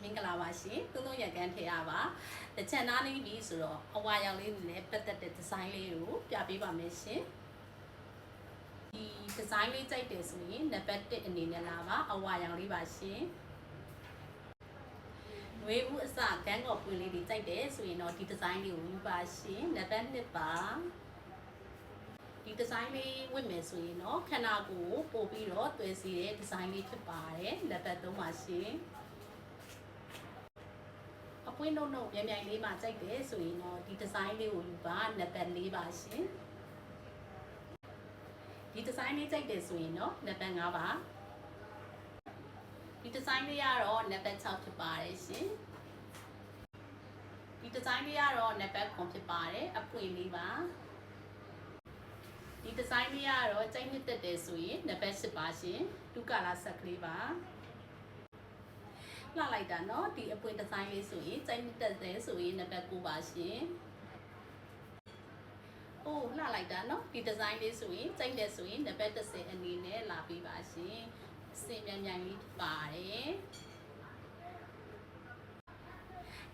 မင်္ဂလာပါရှင်သုံးရကန်ထေရပါတချန်နာနေပြီဆိုတော့အဝါရောင်လေးနဲ့ပတ်သက်တဲ့ဒီဇိုင်းလေးကိုပြပေးပါမယ်ရှင်ဒီဒီဇိုင်းလေးကြိုက်တယ်ဆိုရင်နံပါတ်1အနေနဲ့လာပါအဝါရောင်လေးပါရှင်ဝေးဦးအစကန်းကော်ပွင့်လေးတွေကြိုက်တယ်ဆိုရင်တော့ဒီဒီဇိုင်းလေးကိုယူပါရှင်နံပါတ်2ပါဒီဒီဇိုင်းလေးဝတ်မယ်ဆိုရင်တော့ခန္ဓာကိုယ်ပို့ပြီးတော့တွယ်စီတဲ့ဒီဇိုင်းလေးဖြစ်ပါတယ်နံပါတ်3ပါရှင်အပွင့်နှုတ်မြိုင်မြိုင်လေးမှာကြိုက်တယ်ဆိုရင်တော့ဒီဒီဇိုင်းလေးကိုယူပါနံပါတ်4ပါရှင်ဒီဒီဇိုင်းလေးကြိုက်တယ်ဆိုရင်တော့နံပါတ်5ပါဒီဒီဇိုင်းလေးကတော့နံပါတ်6ဖြစ်ပါတယ်ရှင်ဒီဒီဇိုင်းလေးကတော့နံပါတ်9ဖြစ်ပါတယ်အပွင့်လေးပါဒီဒီဇိုင်းလေးကတော့ကြိုက်နှစ်သက်တယ်ဆိုရင်နံပါတ်10ပါရှင်တူကာလာဆက်ကလေးပါလှလိုက်တာเนาะဒီအပွင့်ဒီဇိုင်းလေးဆိုရင်ကြိုက်နှစ်သက်တယ်ဆိုရင်နံပါတ်9ပါရှင်အိုးလှလိုက်တာเนาะဒီဒီဇိုင်းလေးဆိုရင်ကြိုက်တယ်ဆိုရင်နံပါတ်10အနေနဲ့လာပေးပါရှင်အစင်မြန်မြန်လေးပါတယ်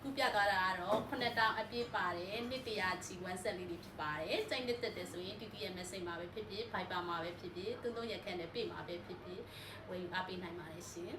ခုပြသွားတာကတော့9တောင်အပြည့်ပါတယ်နှစ်တရာချီ1ဆက်လေးတွေဖြစ်ပါတယ်ကြိုက်နှစ်သက်တယ်ဆိုရင် TTM message မှာပဲဖြစ်ဖြစ် Viber မှာပဲဖြစ်ဖြစ်သုံးရက်ခန့်နဲ့ပြေမှာပဲဖြစ်ဖြစ်ဝယ်ယူအားပေးနိုင်ပါတယ်ရှင်